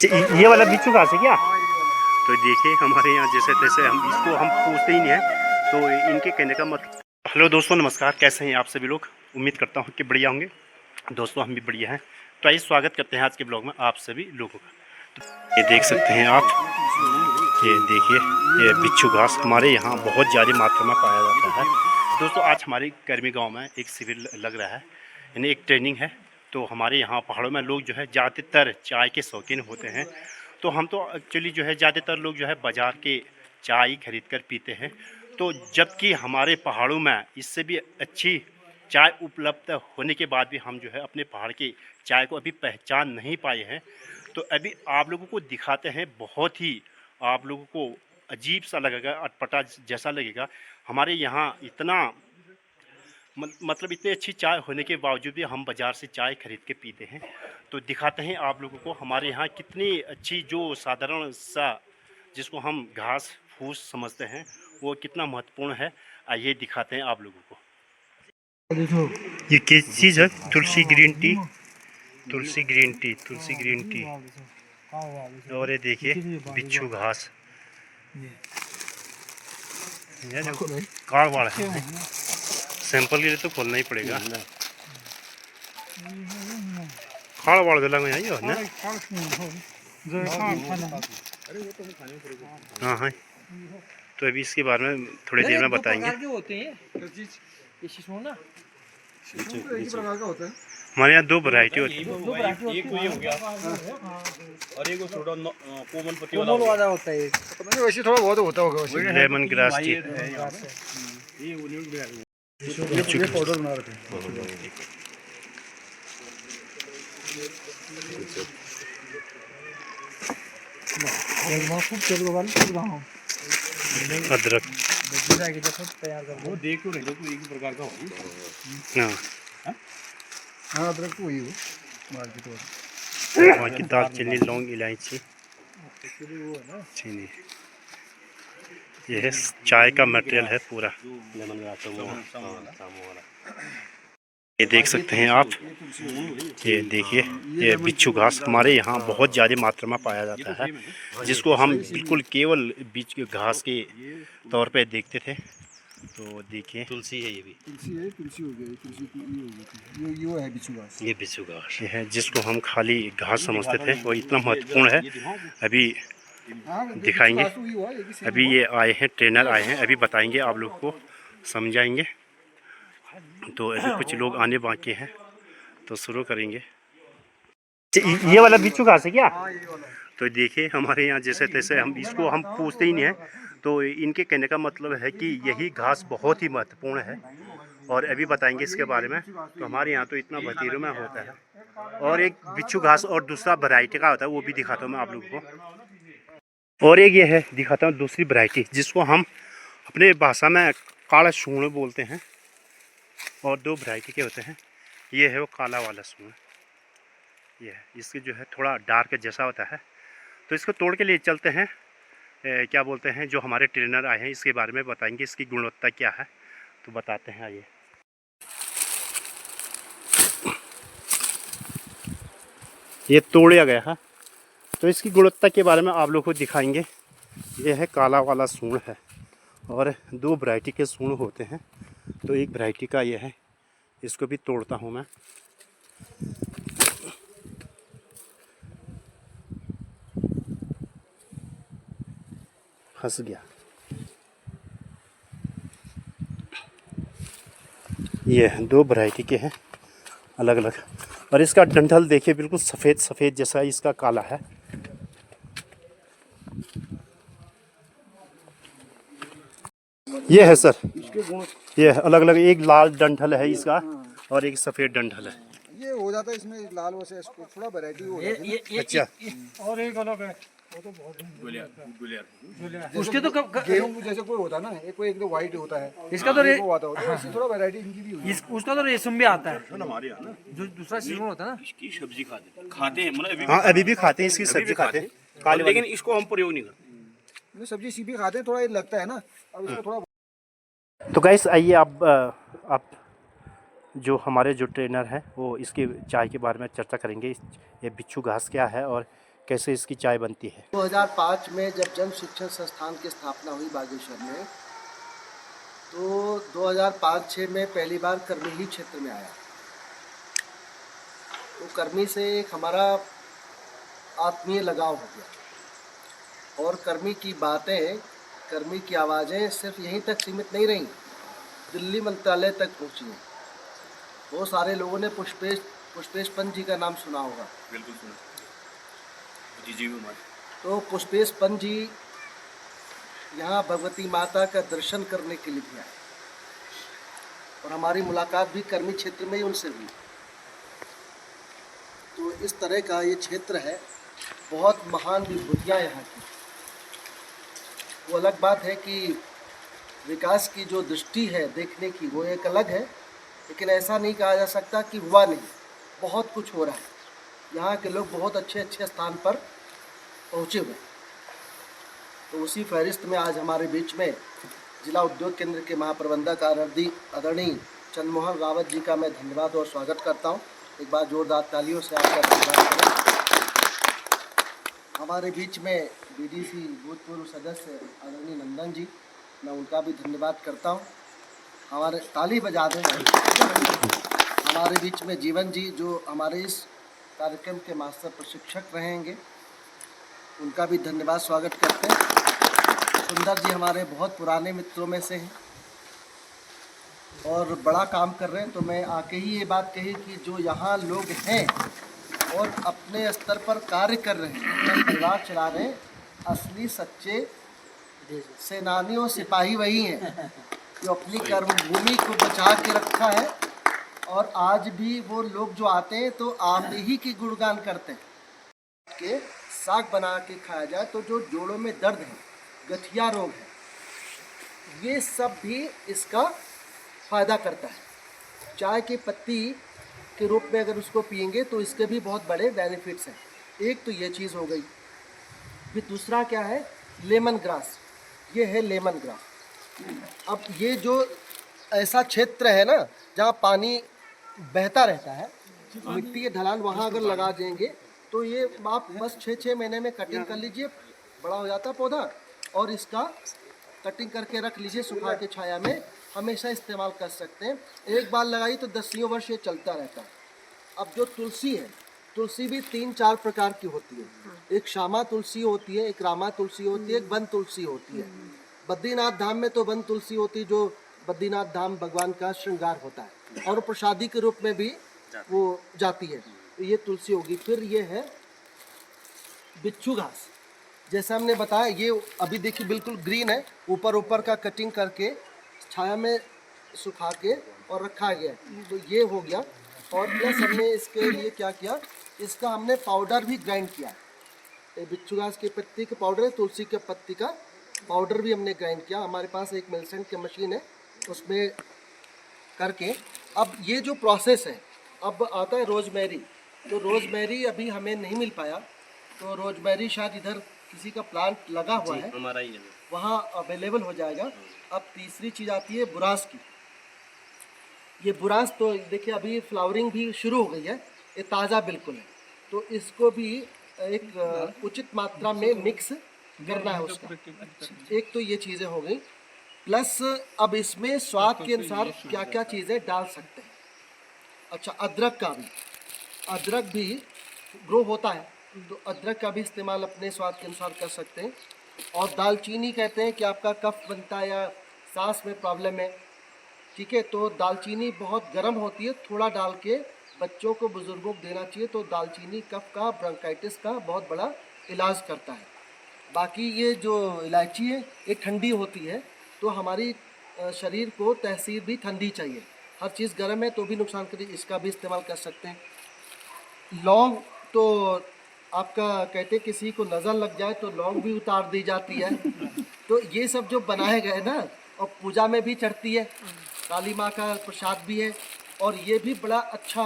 ये वाला बिच्छू घास है क्या? तो देखिए हमारे यहाँ जैसे तैसे हम इसको हम पूछते ही नहीं हैं, तो इनके कहने का मतलब। हेलो दोस्तों, नमस्कार। कैसे हैं आप सभी लोग? उम्मीद करता हूँ कि बढ़िया होंगे। दोस्तों हम भी बढ़िया हैं। तो आइए स्वागत करते हैं आज के ब्लॉग में आप सभी लोगों का। तो ये देख सकते हैं आप, ये देखिए ये बिच्छू घास हमारे यहाँ बहुत ज़्यादा मात्रा में पाया जाता है। दोस्तों आज हमारे गर्मी गाँव में एक शिविर लग रहा है, यानी एक ट्रेनिंग है। तो हमारे यहाँ पहाड़ों में लोग जो है ज़्यादातर चाय के शौकीन होते हैं। तो हम तो एक्चुअली जो है ज़्यादातर लोग जो है बाज़ार के चाय खरीद कर पीते हैं। तो जबकि हमारे पहाड़ों में इससे भी अच्छी चाय उपलब्ध होने के बाद भी हम जो है अपने पहाड़ की चाय को अभी पहचान नहीं पाए हैं। तो अभी आप लोगों को दिखाते हैं, बहुत ही आप लोगों को अजीब सा लगेगा, अटपटा जैसा लगेगा। हमारे यहाँ इतना मतलब इतनी अच्छी चाय होने के बावजूद भी हम बाज़ार से चाय खरीद के पीते हैं। तो दिखाते हैं आप लोगों को हमारे यहाँ कितनी अच्छी जो साधारण सा जिसको हम घास फूस समझते हैं वो कितना महत्वपूर्ण है। आइए दिखाते हैं आप लोगों को। ये किस चीज़ है? तुलसी ग्रीन टी, तुलसी ग्रीन टी, तुलसी ग्रीन टी। और ये देखिए बिच्छू घास, काड़ वाड़ है। सैंपल के लिए तो खोलना ही पड़ेगा। खाड़ वाड़ गला में आई हो ना। हाँ हाँ, तो अभी इसके बारे में थोड़ी देर में बताएंगे। हमारे यहाँ दो वैरायटी होती है। एक ये हो गया और एक थोड़ा कोमल पत्ती वाला होता है। वैसे थोड़ा बहुत होता होगा। Lemon grass tea. ये पाउडर बना रहे थे। अदरक वो देख तो रहे एक ही प्रकार का हो। हाँ अदरक तो वही हो मार्केट बाकी दालचीनी, लौंग, इलायची, चीनी। यह है चाय का मटेरियल है पूरा। ये देख सकते हैं आप, ये देखिए ये बिच्छू घास हमारे यहाँ बहुत ज़्यादा मात्रा में पाया जाता है, जिसको हम बिल्कुल केवल बीच के घास के तौर पे देखते थे। तो देखिए तुलसी है, ये भी तुलसी है, तुलसी हो गया, तुलसी की ये हो गई, ये है बिच्छू घास। ये बिच्छू घास ये है जिसको हम खाली घास समझते थे, वो इतना महत्वपूर्ण है। अभी दिखाएंगे। अभी ये आए हैं, ट्रेनर आए हैं, अभी बताएंगे आप लोग को, समझाएंगे। तो अभी कुछ लोग आने बाकी हैं, तो शुरू करेंगे। ये वाला बिच्छू घास है क्या? तो देखिए हमारे यहाँ जैसे तैसे हम इसको हम पूछते ही नहीं हैं। तो इनके कहने का मतलब है कि यही घास बहुत ही महत्वपूर्ण है, और अभी बताएंगे इसके बारे में। तो हमारे यहाँ तो इतना भतीरों में होता है। और एक बिच्छू घास और दूसरा वैरायटी का होता है, वो भी दिखाता हूँ मैं आप लोगों को। और एक ये है, दिखाता हूँ दूसरी वैरायटी, जिसको हम अपने भाषा में काला सूण बोलते हैं। और दो वैरायटी के होते हैं। ये है वो काला वाला सूण, ये है, इसके जो है थोड़ा डार्क जैसा होता है। तो इसको तोड़ के लिए चलते हैं। क्या बोलते हैं, जो हमारे ट्रेनर आए हैं इसके बारे में बताएंगे, इसकी गुणवत्ता क्या है, तो बताते हैं। आइए। ये तोड़ा गया है, तो इसकी गुणवत्ता के बारे में आप लोग को दिखाएंगे। ये है काला वाला सूण है, और दो वैरायटी के सूण होते हैं। तो एक वैरायटी का ये है, इसको भी तोड़ता हूँ मैं। फंस गया। ये दो वैरायटी के हैं अलग अलग, और इसका डंठल देखिए बिल्कुल सफ़ेद सफ़ेद जैसा, इसका काला है। ये है सर, ये अलग अलग, एक लाल डंठल है इसका और एक सफ़ेद डंठल है। ये हो जाता है इसमें लाल वैसे, थोड़ा वैरायटी हो जाती है। अच्छा, और एक अलग है, वो तो बहुत उसके तो गेहूं जैसे कोई होता है ना, एक तो व्हाइट होता है, इसका तो इससे थोड़ा वैरायटी इनकी भी होती है। उसका तो रेशम भी आता है हमारे यहाँ ना, जो दूसरा सीजन होता है ना, इसकी सब्जी खाते हैं मतलब हाँ अभी भी खाते हैं, इसकी सब्जी खाते हैं काले, लेकिन इसको हम प्रयोग नहीं करते। सब्जी सी भी खाते हैं, थोड़ा ये लगता है ना, अब इसको थोड़ा। तो गाइस आइए आप जो हमारे जो ट्रेनर हैं वो इसके चाय के बारे में चर्चा करेंगे। ये बिच्छू घास क्या है और कैसे इसकी चाय बनती है। 2005 में जब जन शिक्षण संस्थान की स्थापना हुई बागेश्वर में, तो 2005-06 में पहली बार कर्मी क्षेत्र में आया। तो कर्मी से एक हमारा आत्मीय लगाव हो गया और कर्मी की बातें, कर्मी की आवाज़ें सिर्फ यहीं तक सीमित नहीं रहीं, दिल्ली मंत्रालय तक पहुंची हैं। बहुत सारे लोगों ने पुष्पेश पंत जी का नाम सुना होगा। बिल्कुल सुना जी तो पुष्पेश पंत जी यहाँ भगवती माता का दर्शन करने के लिए भी आए और हमारी मुलाकात भी कर्मी क्षेत्र में ही उनसे हुई। तो इस तरह का ये क्षेत्र है, बहुत महान विभूतियाँ यहाँ की। वो अलग बात है कि विकास की जो दृष्टि है देखने की वो एक अलग है, लेकिन ऐसा नहीं कहा जा सकता कि हुआ नहीं, बहुत कुछ हो रहा है। यहाँ के लोग बहुत अच्छे अच्छे स्थान पर पहुँचे हुए। तो उसी फहरिस्त में आज हमारे बीच में जिला उद्योग केंद्र के महाप्रबंधक आदरणीय चंद्रमोहन रावत जी का मैं धन्यवाद और स्वागत करता हूँ। एक बार जोरदार तालियों से आपका स्वागत करें। हमारे बीच में बीडीसी भूतपूर्व सदस्य आदरणीय नंदन जी, मैं उनका भी धन्यवाद करता हूँ। हमारे ताली बजा दें। हमारे बीच में जीवन जी, जो हमारे इस कार्यक्रम के मास्टर प्रशिक्षक रहेंगे, उनका भी धन्यवाद स्वागत करते हैं। सुंदर जी हमारे बहुत पुराने मित्रों में से हैं और बड़ा काम कर रहे हैं। तो मैं आके ही ये बात कही कि जो यहाँ लोग हैं और अपने स्तर पर कार्य कर रहे हैं, अपना परिवार चला रहे हैं, असली सच्चे सेनानियों सिपाही वही हैं जो अपनी कर्मभूमि को बचा के रखा है। और आज भी वो लोग जो आते हैं तो आप ही की गुणगान करते हैं कि साग बना के खाया जाए तो जो जोड़ों में दर्द है, गठिया रोग है, ये सब भी इसका फ़ायदा करता है। चाय की पत्ती के रूप में अगर उसको पिएंगे तो इसके भी बहुत बड़े बेनिफिट्स हैं। एक तो ये चीज़ हो गई। फिर दूसरा क्या है, लेमन ग्रास। ये है लेमन ग्रास। अब ये जो ऐसा क्षेत्र है ना जहाँ पानी बहता रहता है, मिट्टी के ढलान, वहाँ अगर लगा देंगे तो ये आप बस 6-6 महीने में कटिंग कर लीजिए, बड़ा हो जाता है पौधा, और इसका कटिंग करके रख लीजिए सुखा के छाया में, हमेशा इस्तेमाल कर सकते हैं। एक बार लगाई तो 10 वर्ष ये चलता रहता है। अब जो तुलसी है, तुलसी भी 3-4 प्रकार की होती है। एक श्यामा तुलसी होती है, एक रामा तुलसी होती है, एक वन तुलसी होती है। बद्रीनाथ धाम में तो वन तुलसी होती है, जो बद्रीनाथ धाम भगवान का श्रृंगार होता है, और प्रसादी के रूप में भी वो जाती है। तो ये तुलसी होगी। फिर ये है बिच्छू घास। जैसा हमने बताया, ये अभी देखिए बिल्कुल ग्रीन है, ऊपर का कटिंग करके छाया में सुखा के और रखा गया है। तो ये हो गया। और प्लस हमने इसके लिए क्या किया, इसका हमने पाउडर भी ग्राइंड किया। ये बिच्छू घास की पत्ती का पाउडर है, तुलसी के पत्ती का पाउडर भी हमने ग्राइंड किया। हमारे पास एक मिल्सेंट की मशीन है, उसमें करके अब ये जो प्रोसेस है, अब आता है रोजमेरी। तो रोजमेरी अभी हमें नहीं मिल पाया, तो रोजमेरी शायद इधर किसी का प्लांट लगा हुआ है, हमारा ही है, वहाँ अवेलेबल हो जाएगा। अब तीसरी चीज़ आती है बुरास की। ये बुरास तो देखिए अभी फ्लावरिंग भी शुरू हो गई है, ये ताज़ा बिल्कुल है। तो इसको भी एक उचित मात्रा में मिक्स करना है उसका। एक तो ये चीज़ें हो गई, प्लस अब इसमें स्वाद के अनुसार क्या क्या चीज़ें डाल सकते हैं। अच्छा, अदरक भी ग्रो होता है, तो अदरक का भी इस्तेमाल अपने स्वाद के अनुसार कर सकते हैं। और दालचीनी कहते हैं कि आपका कफ बनता है या सांस में प्रॉब्लम है, ठीक है, तो दालचीनी बहुत गर्म होती है, थोड़ा डाल के बच्चों को, बुजुर्गों को देना चाहिए। तो दालचीनी कफ का, ब्रोंकाइटिस का बहुत बड़ा इलाज करता है। बाकी ये जो इलायची है ये ठंडी होती है, तो हमारी शरीर को तहसीर भी ठंडी चाहिए। हर चीज़ गर्म है तो भी नुकसान करेगी, इसका भी इस्तेमाल कर सकते हैं। लौंग तो आपका कहते किसी को नज़र लग जाए तो लौंग भी उतार दी जाती है। तो ये सब जो बनाए गए ना, और पूजा में भी चढ़ती है, काली माँ का प्रसाद भी है, और ये भी बड़ा अच्छा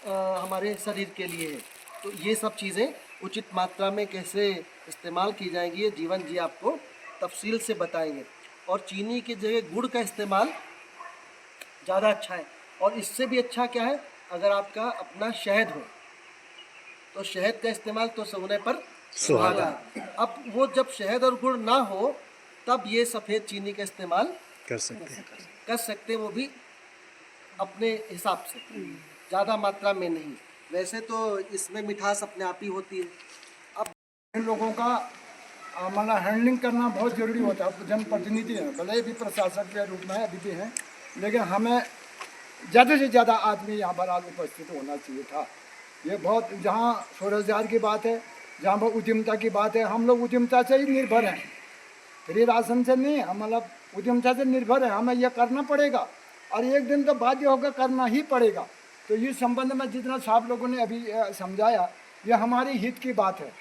हमारे शरीर के लिए है। तो ये सब चीज़ें उचित मात्रा में कैसे इस्तेमाल की जाएंगी, ये जीवन जी आपको तफसील से बताएंगे। और चीनी की जगह गुड़ का इस्तेमाल ज़्यादा अच्छा है। और इससे भी अच्छा क्या है, अगर आपका अपना शहद हो, तो शहद का इस्तेमाल तो सोने पर सुहागा। अब वो जब शहद और गुड़ ना हो तब ये सफ़ेद चीनी का इस्तेमाल कर सकते हैं। कर सकते हैं, वो भी अपने हिसाब से, ज़्यादा मात्रा में नहीं। वैसे तो इसमें मिठास अपने आप ही होती है। अब इन लोगों का मतलब हैंडलिंग करना बहुत ज़रूरी होता है। अब जनप्रतिनिधि हैं, भले ही प्रशासक के रूप में अभी भी हैं, लेकिन हमें ज़्यादा से ज़्यादा आदमी यहाँ पर आज उपस्थित होना चाहिए था। ये बहुत, जहाँ स्वरोजगार की बात है, जहाँ पर उद्यमता की बात है, हम लोग उद्यमता से ही निर्भर हैं, फ्री राशन से नहीं। हम मतलब उद्यमता से निर्भर है, हमें यह करना पड़ेगा और एक दिन तो बाध्य होकर करना ही पड़ेगा। तो इस संबंध में जितना साहब लोगों ने अभी समझाया, यह हमारी हित की बात है।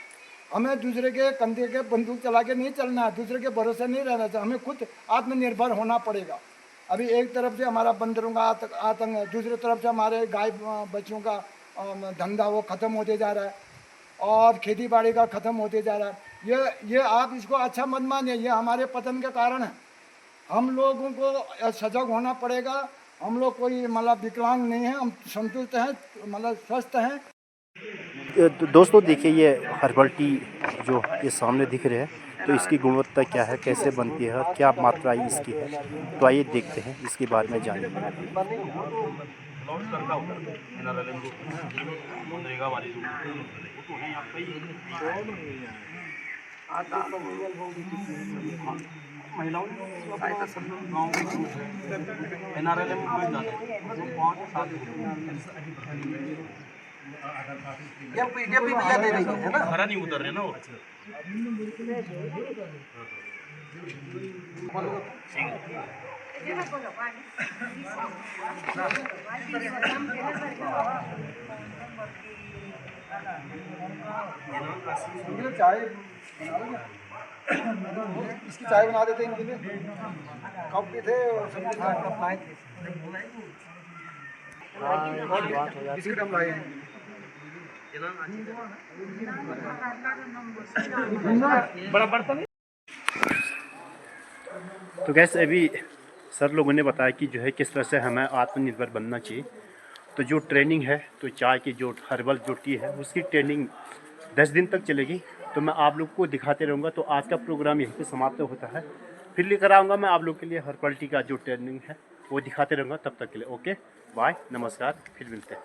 हमें दूसरे के कंधे के बंदूक चला के नहीं चलना है, दूसरे के भरोसे नहीं रहना चाहिए, हमें खुद आत्मनिर्भर होना पड़ेगा। अभी एक तरफ से हमारा बंदरों का आतंक है, दूसरी तरफ से हमारे गाय बच्चों का धंधा वो ख़त्म होते जा रहा है और खेती बाड़ी का ख़त्म होते जा रहा है। ये आप इसको अच्छा मत मानिए, ये हमारे पतन के कारण है। हम लोगों को सजग होना पड़ेगा। हम लोग कोई मतलब विकलांग नहीं है, हम संतुष्ट हैं, मतलब स्वस्थ हैं। तो दोस्तों देखिए, ये हर्बल टी जो ये सामने दिख रहे हैं, तो इसकी गुणवत्ता क्या है, कैसे बनती है और क्या मात्रा इसकी है, तो आइए देखते हैं इसके बारे में जानेंगे। महिलाओं ने सहायता सब लोग गाँव के ग्रुप है, NRLM में जाते हैं, वो 5-7 ये PDF भी भैया दे देंगे, है ना? हरा नहीं उतर रहे ना वो। चाय इसकी चाय बना देते हैं इनके लिए। कप भी थे और सब कप लाए थे। बिस्किट हम लाए हैं। बड़ा बर्तन है। तो गैस अभी सर लोगों ने बताया कि जो है किस तरह से हमें आत्मनिर्भर बनना चाहिए। तो जो ट्रेनिंग है, तो चाय की जो हर्बल जो टी है उसकी ट्रेनिंग 10 दिन तक चलेगी। तो मैं आप लोग को दिखाते रहूँगा। तो आज का प्रोग्राम यहीं पे समाप्त होता है। फिर लेकर आऊँगा मैं आप लोग के लिए हर्बल टी का जो ट्रेनिंग है वो दिखाते रहूँगा। तब तक के लिए ओके बाय, नमस्कार, फिर मिलते हैं।